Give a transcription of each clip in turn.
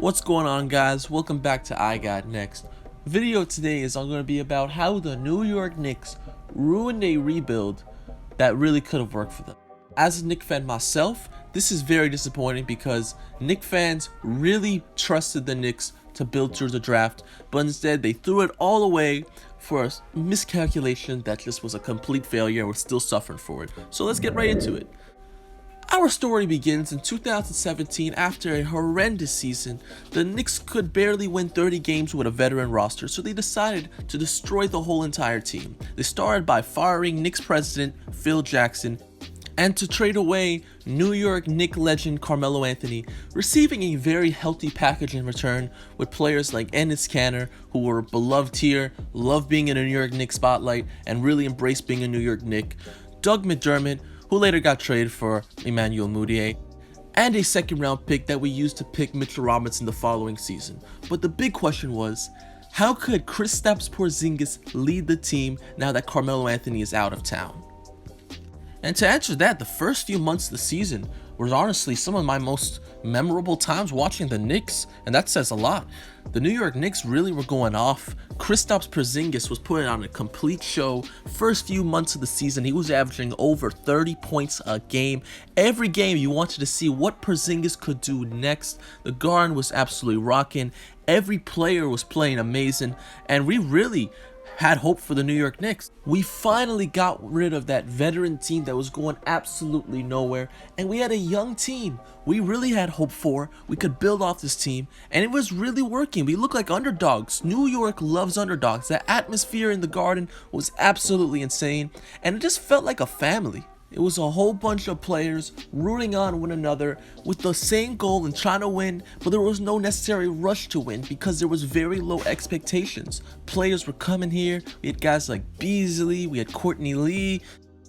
What's going on, guys? Welcome back to I Got Next. Video today is going to be about how the New York Knicks ruined a rebuild that really could have worked for them. As a Knicks fan myself, this is very disappointing because Knicks fans really trusted the Knicks to build through the draft, but instead they threw it all away for a miscalculation that just was a complete failure and we're still suffering for it. So let's get right into it. Our story begins in 2017 after a horrendous season. The Knicks could barely win 30 games with a veteran roster, so they decided to destroy the whole entire team. They started by firing Knicks president Phil Jackson and to trade away New York Knicks legend Carmelo Anthony, receiving a very healthy package in return with players like Enes Kanter, who were beloved here, loved being in a New York Knicks spotlight, and really embraced being a New York Knick. Doug McDermott, who later got traded for Emmanuel Mudiay, and a second-round pick that we used to pick Mitchell Robinson the following season. But the big question was, how could Kristaps Porziņģis lead the team now that Carmelo Anthony is out of town? And to answer that, the first few months of the season was honestly some of my most memorable times watching the Knicks, and that says a lot. The New York Knicks really were going off. Kristaps Porziņģis was putting on a complete show. First few months of the season, he was averaging over 30 points a game. Every game you wanted to see what Porziņģis could do next. The Garden was absolutely rocking. Every player was playing amazing, and we really had hope for the New York Knicks. We finally got rid of that veteran team that was going absolutely nowhere, and we had a young team we really had hope for. We could build off this team, and it was really working. We looked like underdogs. New York loves underdogs. The atmosphere in the Garden was absolutely insane, and it just felt like a family. It was a whole bunch of players rooting on one another with the same goal and trying to win, but there was no necessary rush to win because there was very low expectations. Players were coming here. We had guys like Beasley, we had Courtney Lee,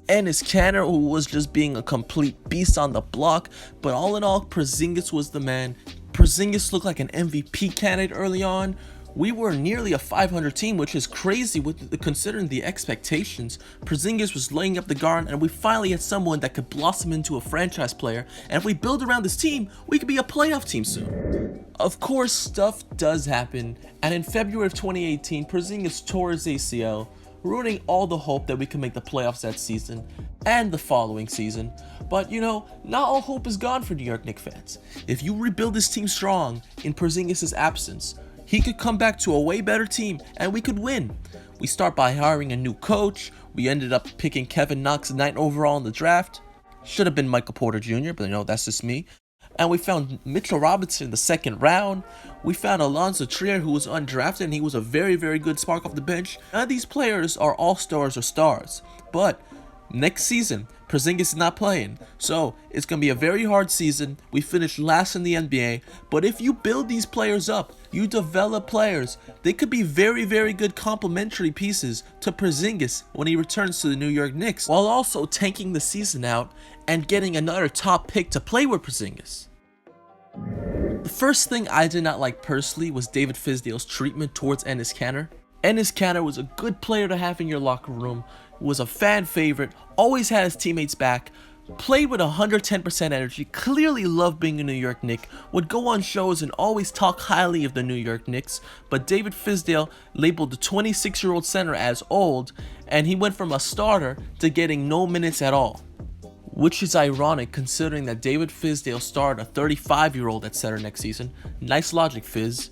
Enes Kanter, who was just being a complete beast on the block. But all in all, Porziņģis was the man. Porziņģis looked like an MVP candidate early on. We were nearly a 500 team, which is crazy considering the expectations. Porziņģis was laying up the Garden, and we finally had someone that could blossom into a franchise player. And if we build around this team, we could be a playoff team soon. Of course, stuff does happen, and in February of 2018, Porziņģis tore his ACL, ruining all the hope that we could make the playoffs that season and the following season. But you know, not all hope is gone for New York Knicks fans. If you rebuild this team strong in Porziņģis' absence, he could come back to a way better team and we could win. We start by hiring a new coach. We ended up picking Kevin Knox 9th overall in the draft. Should have been Michael Porter Jr., but you know, that's just me. And we found Mitchell Robinson in the second round. We found Alonzo Trier, who was undrafted, and he was a very, very good spark off the bench. None of these players are all-stars or stars. But next season, Porziņģis is not playing, so it's going to be a very hard season. We finished last in the NBA, but if you build these players up, you develop players, they could be very, very good complementary pieces to Porziņģis when he returns to the New York Knicks, while also tanking the season out and getting another top pick to play with Porziņģis. The first thing I did not like personally was David Fizdale's treatment towards Enes Kanter. Enes Kanter was a good player to have in your locker room, was a fan favorite, always had his teammates back, played with 110% energy, clearly loved being a New York Knick, would go on shows and always talk highly of the New York Knicks, but David Fizdale labeled the 26-year-old center as old, and he went from a starter to getting no minutes at all. Which is ironic considering that David Fizdale started a 35-year-old at center next season. Nice logic, Fizz.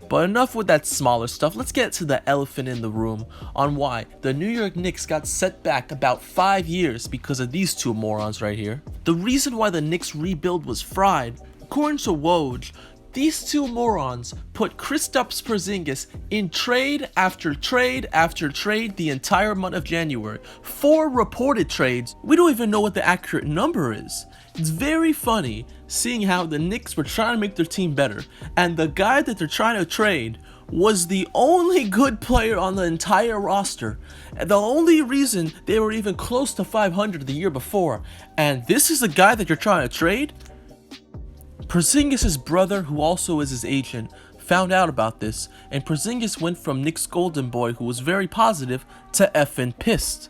But enough with that smaller stuff, let's get to the elephant in the room on why the New York Knicks got set back about 5 years because of these two morons right here. The reason why the Knicks rebuild was fried, according to Woj, these two morons put Kristaps Porziņģis in trade after trade after trade the entire month of January. 4 reported trades. We don't even know what the accurate number is. It's very funny seeing how the Knicks were trying to make their team better, and the guy that they're trying to trade was the only good player on the entire roster. And the only reason they were even close to 500 the year before. And this is the guy that you're trying to trade? Porziņģis' brother, who also is his agent, found out about this, and Porziņģis went from Knicks golden boy, who was very positive, to effing pissed.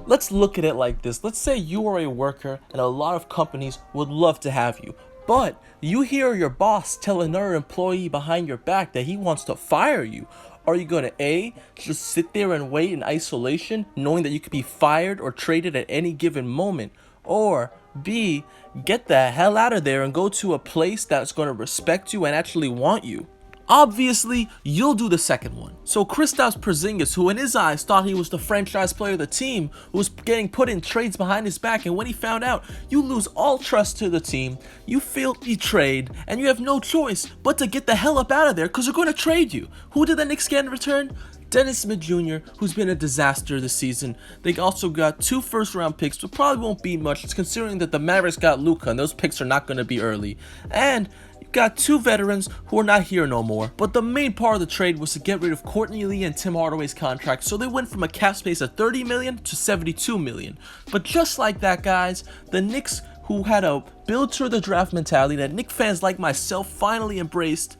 Let's look at it like this. Let's say you are a worker and a lot of companies would love to have you. But you hear your boss tell another employee behind your back that he wants to fire you. Are you going to A, just sit there and wait in isolation, knowing that you could be fired or traded at any given moment? Or B, get the hell out of there and go to a place that's going to respect you and actually want you? Obviously, you'll do the second one. So Kristaps Porziņģis, who in his eyes thought he was the franchise player of the team, was getting put in trades behind his back, and when he found out, you lose all trust to the team, you feel betrayed, and you have no choice but to get the hell up out of there because they're going to trade you. Who did the Knicks get in return? Dennis Smith Jr., who's been a disaster this season. They also got 2 first-round picks, but probably won't be much, considering that the Mavericks got Luka, and those picks are not going to be early. And got 2 veterans who are not here no more. But the main part of the trade was to get rid of Courtney Lee and Tim Hardaway's contract, so they went from a cap space of $30 million to $72 million. But just like that, guys, the Knicks, who had a build to the draft mentality that Knicks fans like myself finally embraced,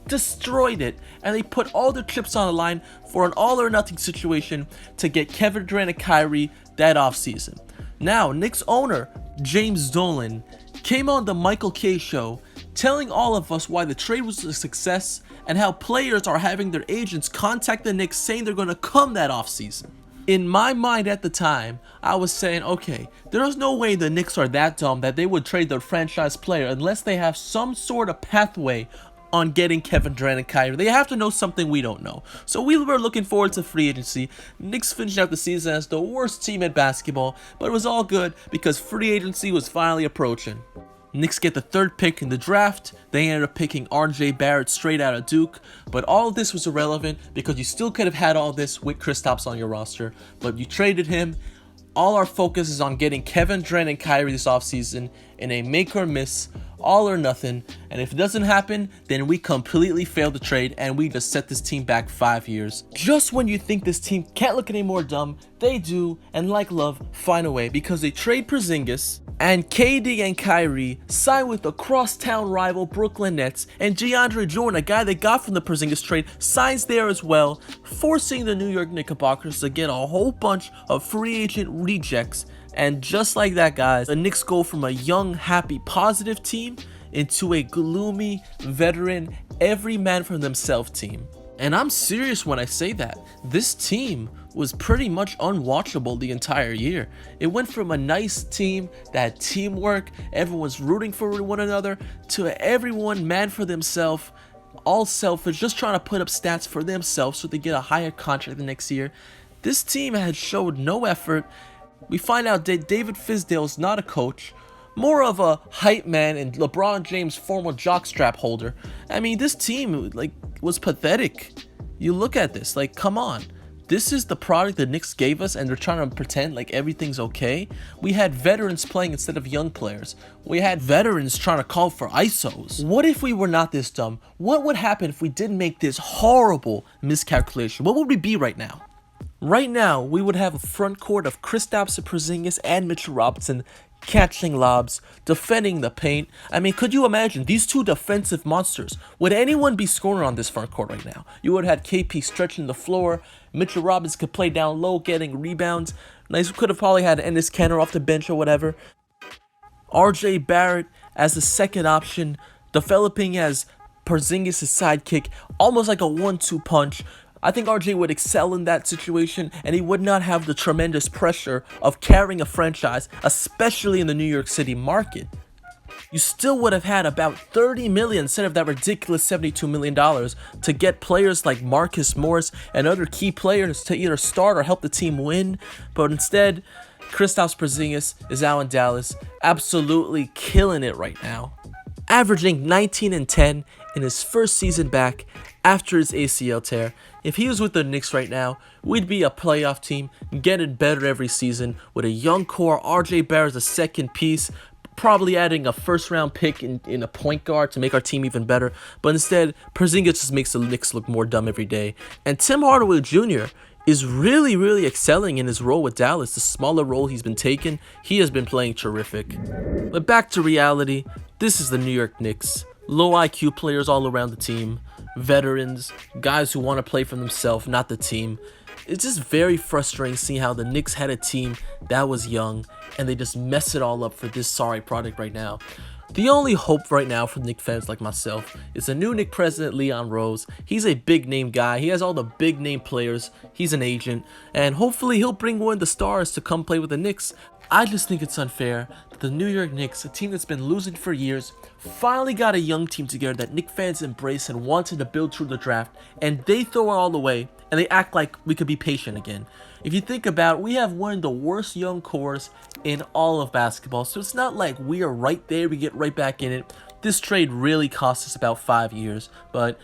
destroyed it, and they put all their chips on the line for an all-or-nothing situation to get Kevin Durant and Kyrie that offseason. Now, Knicks owner James Dolan came on the Michael Kay show telling all of us why the trade was a success and how players are having their agents contact the Knicks saying they're going to come that offseason. In my mind at the time, I was saying, okay, there's no way the Knicks are that dumb that they would trade their franchise player unless they have some sort of pathway on getting Kevin Durant and Kyrie. They have to know something we don't know. So we were looking forward to free agency. Knicks finished out the season as the worst team at basketball, but it was all good because free agency was finally approaching. Knicks get the 3rd pick in the draft. They ended up picking RJ Barrett straight out of Duke, but all of this was irrelevant because you still could have had all this with Kristaps on your roster, but you traded him. All our focus is on getting Kevin Durant and Kyrie this offseason in a make or miss, all or nothing, and if it doesn't happen, then we completely fail the trade and we just set this team back 5 years. Just when you think this team can't look any more dumb, they do, and like love, find a way because they trade Porziņģis, and KD and Kyrie sign with the crosstown rival Brooklyn Nets, and DeAndre Jordan, a guy they got from the Porziņģis trade, signs there as well, forcing the New York Knickerbockers to get a whole bunch of free agent rejects. And just like that, guys, the Knicks go from a young, happy, positive team into a gloomy, veteran, every man for themselves team. And I'm serious when I say that. This team was pretty much unwatchable the entire year. It went from a nice team that had teamwork, everyone's rooting for one another, to everyone man for themselves, all selfish, just trying to put up stats for themselves so they get a higher contract the next year. This team had showed no effort. We find out that David Fizdale is not a coach, more of a hype man and LeBron James' former jockstrap holder. I mean, this team was pathetic. You look at this, come on. This is the product the Knicks gave us, and they're trying to pretend like everything's okay. We had veterans playing instead of young players. We had veterans trying to call for ISOs. What if we were not this dumb? What would happen if we didn't make this horrible miscalculation? What would we be right now? Right now, we would have a front court of Kristaps Porziņģis and Mitchell Robinson catching lobs, defending the paint. I mean, could you imagine these 2 defensive monsters? Would anyone be scoring on this front court right now? You would have had KP stretching the floor. Mitchell Robinson could play down low, getting rebounds. Nice, could have probably had Enes Kanter off the bench or whatever. RJ Barrett as the second option, developing as Porziņģis' sidekick, almost like a 1-2 punch. I think RJ would excel in that situation, and he would not have the tremendous pressure of carrying a franchise, especially in the New York City market. You still would have had about $30 million instead of that ridiculous $72 million to get players like Marcus Morris and other key players to either start or help the team win. But instead, Kristaps Porziņģis is out in Dallas, absolutely killing it right now, averaging 19 and 10 in his first season back after his ACL tear. If he was with the Knicks right now, we'd be a playoff team, getting better every season with a young core. RJ Barrett's a second piece, probably adding a first-round pick in a point guard to make our team even better. But instead, Porziņģis just makes the Knicks look more dumb every day. And Tim Hardaway Jr. is really excelling in his role with Dallas. The smaller role he's been taking, he has been playing terrific. But back to reality, this is the New York Knicks. Low IQ players all around the team, veterans, guys who want to play for themselves, not the team. It's just very frustrating seeing how the Knicks had a team that was young and they just mess it all up for this sorry product right now. The only hope right now for Knicks fans like myself is the new Knicks president, Leon Rose. He's a big name guy. He has all the big name players. He's an agent, and hopefully he'll bring one of the stars to come play with the Knicks. I just think it's unfair that the New York Knicks, a team that's been losing for years, finally got a young team together that Knicks fans embrace and wanted to build through the draft, and they throw it all away, and they act like we could be patient again. If you think about it, we have one of the worst young cores in all of basketball, so it's not like we are right there, we get right back in it. This trade really cost us about 5 years, but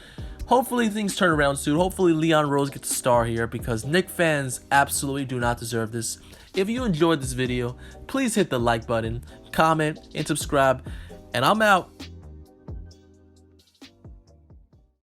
hopefully things turn around soon. Hopefully Leon Rose gets a star here, because Knicks fans absolutely do not deserve this. If you enjoyed this video, please hit the like button, comment, and subscribe, and I'm out.